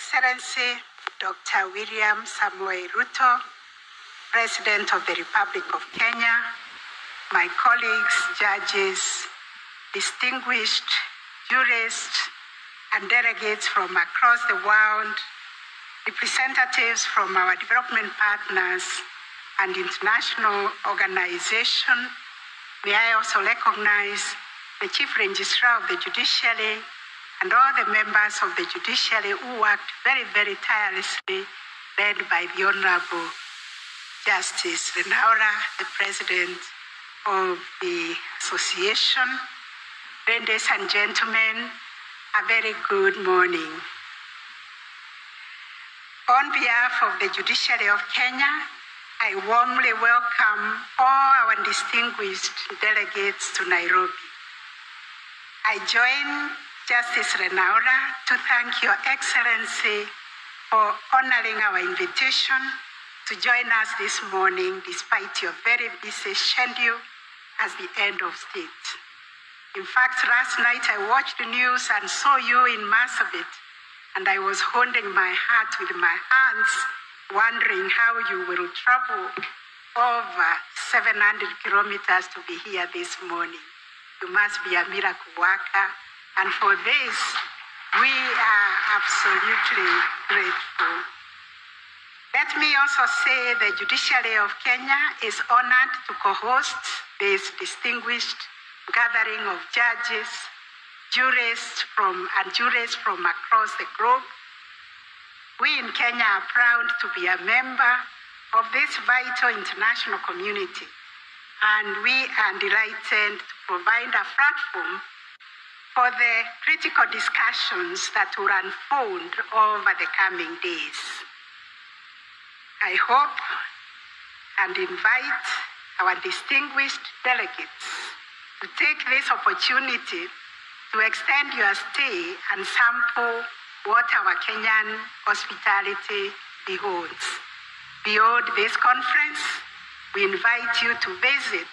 Excellency Dr. William Samoei Ruto, President of the Republic of Kenya, my colleagues, judges, distinguished jurists, and delegates from across the world, representatives from our development partners and international organizations. May I also recognize the Chief Registrar of the Judiciary and all the members of the Judiciary who worked very, very tirelessly, led by the Honorable Justice Martha, the President of the Association. Ladies and gentlemen, a very good morning. On behalf of the Judiciary of Kenya, I warmly welcome all our distinguished delegates to Nairobi. I join Justice Martha to thank Your Excellency for honoring our invitation to join us this morning despite your very busy schedule as the head of state. In fact, last night I watched the news and saw you in Marsabit, and I was holding my heart with my hands, wondering how you will travel over 700 kilometers to be here this morning. You must be a miracle worker, and for this, we are absolutely grateful. Let me also say the Judiciary of Kenya is honored to co-host this distinguished gathering of judges, jurists from across the globe. We in Kenya are proud to be a member of this vital international community, and we are delighted to provide a platform for the critical discussions that will unfold over the coming days. I hope and invite our distinguished delegates to take this opportunity to extend your stay and sample what our Kenyan hospitality beholds. Beyond this conference, we invite you to visit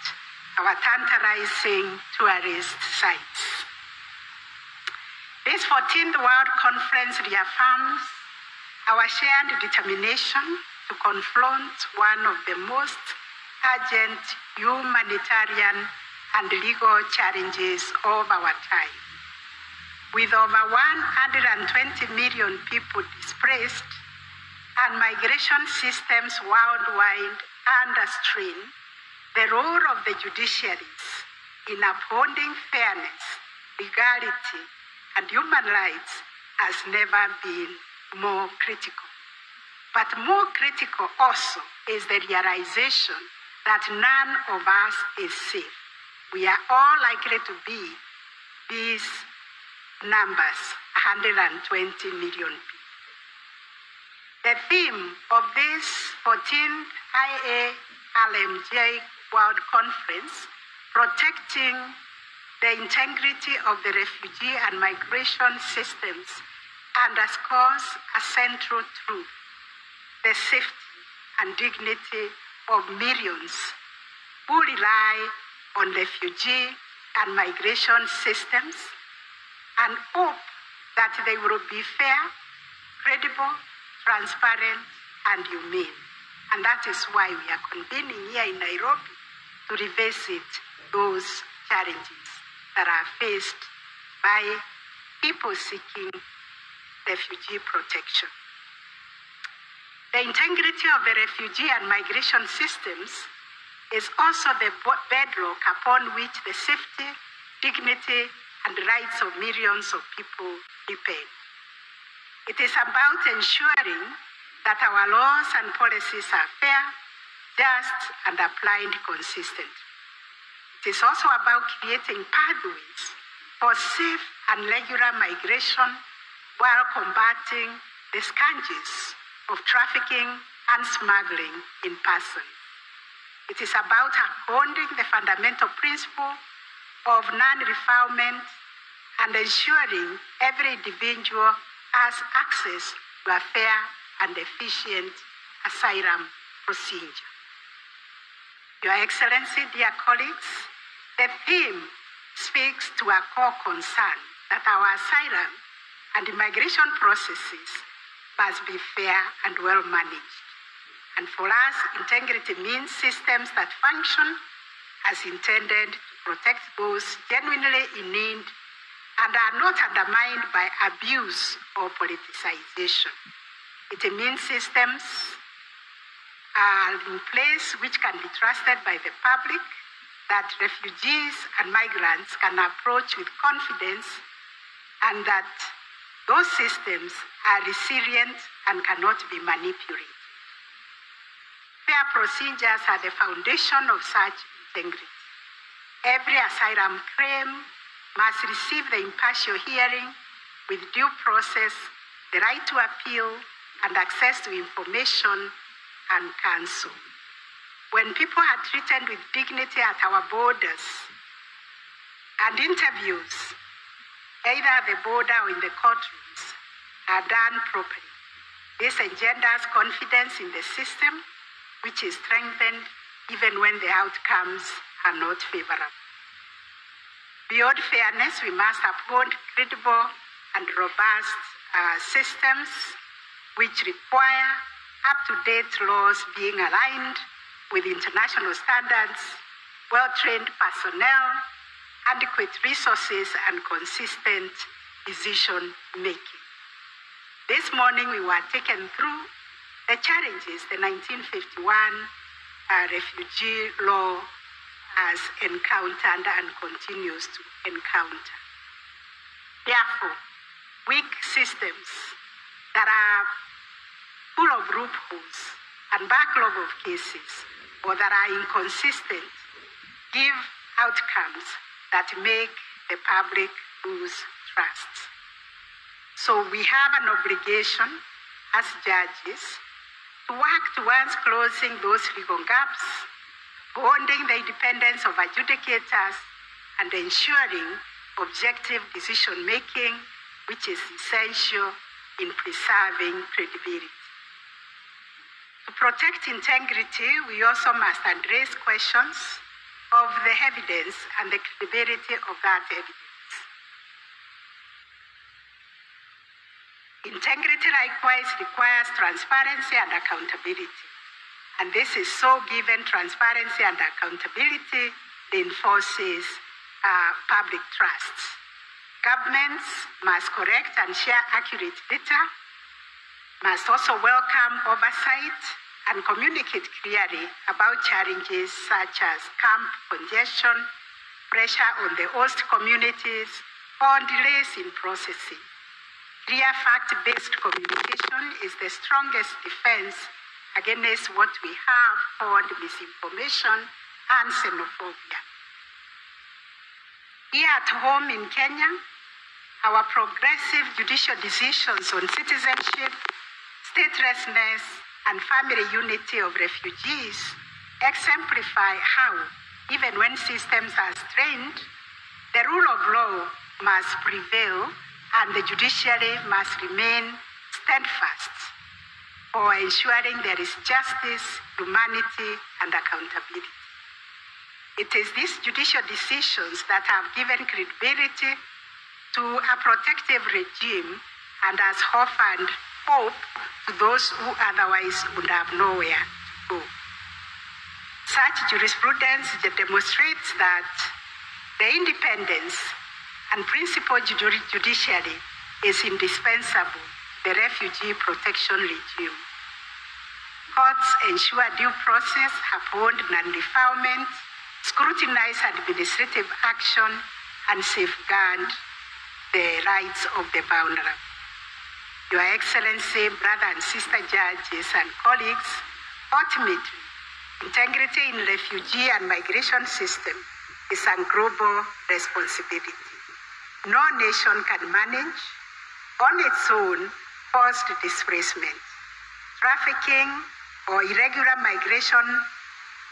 our tantalizing tourist sites. This 14th World Conference reaffirms our shared determination to confront one of the most urgent humanitarian and legal challenges of our time. With over 120 million people displaced and migration systems worldwide under strain, the role of the judiciaries in upholding fairness, legality, and human rights has never been more critical. But more critical also is the realization that none of us is safe. We are all likely to be these numbers, 120 million people. The theme of this 14th IARMJ World Conference, protecting the integrity of the refugee and migration systems, underscores a central truth: the safety and dignity of millions who rely on refugee and migration systems, and hope that they will be fair, credible, transparent, and humane. And that is why we are convening here in Nairobi to revisit those challenges that are faced by people seeking refugee protection. The integrity of the refugee and migration systems is also the bedrock upon which the safety, dignity, and rights of millions of people depend. It is about ensuring that our laws and policies are fair, just, and applied consistently. It is also about creating pathways for safe and regular migration while combating the scourges of trafficking and smuggling in persons. It is about upholding the fundamental principle of non-refoulement and ensuring every individual has access to a fair and efficient asylum procedure. Your Excellency, dear colleagues, the theme speaks to a core concern that our asylum and immigration processes must be fair and well managed. And for us, integrity means systems that function as intended to protect those genuinely in need and are not undermined by abuse or politicization. It means systems are in place which can be trusted by the public, that refugees and migrants can approach with confidence, and that those systems are resilient and cannot be manipulated. Fair procedures are the foundation of such integrity. Every asylum claim must receive the impartial hearing with due process, the right to appeal, and access to information and counsel. When people are treated with dignity at our borders and interviews, either at the border or in the courtrooms, are done properly, this engenders confidence in the system, which is strengthened even when the outcomes are not favorable. Beyond fairness, we must uphold credible and robust systems which require up-to-date laws being aligned with international standards, well-trained personnel, adequate resources, and consistent decision-making. This morning, we were taken through the challenges the 1951 refugee law has encountered and continues to encounter. Therefore, weak systems that are full of loopholes and backlog of cases, or that are inconsistent, give outcomes that make the public lose trust. So we have an obligation as judges to work towards closing those legal gaps, holding the independence of adjudicators, and ensuring objective decision-making, which is essential in preserving credibility. To protect integrity, we also must address questions of the evidence and the credibility of that evidence. Integrity likewise requires transparency and accountability. And this is so given transparency and accountability reinforces public trust. Governments must correct and share accurate data, must also welcome oversight and communicate clearly about challenges such as camp congestion, pressure on the host communities, or delays in processing. Clear fact-based communication is the strongest defense against what we have called misinformation and xenophobia. Here at home in Kenya, our progressive judicial decisions on citizenship, statelessness, and family unity of refugees exemplify how, even when systems are strained, the rule of law must prevail and the judiciary must remain steadfast for ensuring there is justice, humanity, and accountability. It is these judicial decisions that have given credibility to a protective regime and has offered hope to those who otherwise would have nowhere to go. Such jurisprudence demonstrates that the independence and principled judiciary is indispensable to the refugee protection regime. Courts ensure due process, uphold non-refoulement, scrutinize administrative action, and safeguard the rights of the vulnerable. Your Excellency, brother and sister judges and colleagues, ultimately, integrity in refugee and migration system is a global responsibility. No nation can manage on its own forced displacement. Trafficking or irregular migration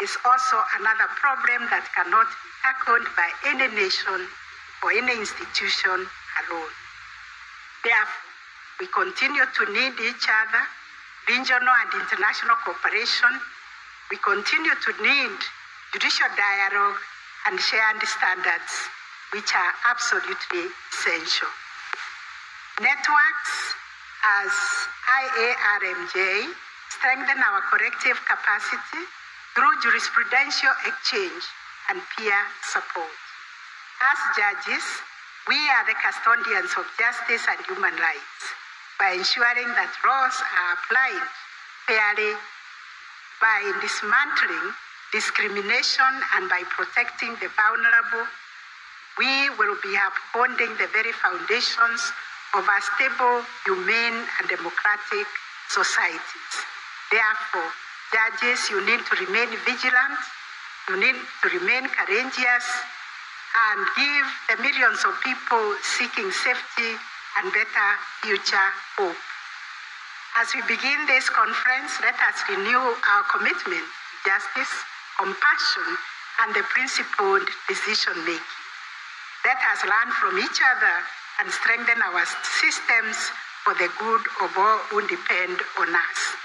is also another problem that cannot be tackled by any nation or any institution alone. Therefore, we continue to need each other, regional and international cooperation. We continue to need judicial dialogue and shared standards, which are absolutely essential. Networks as IARMJ, strengthen our corrective capacity through jurisprudential exchange and peer support. As judges, we are the custodians of justice and human rights by ensuring that laws are applied fairly, by dismantling discrimination and by protecting the vulnerable. We will be upholding the very foundations of a stable, humane, and democratic societies. Therefore, judges, you need to remain vigilant, you need to remain courageous, and give the millions of people seeking safety and better future hope. As we begin this conference, let us renew our commitment to justice, compassion, and the principled decision-making. Let us learn from each other and strengthen our systems for the good of all who depend on us.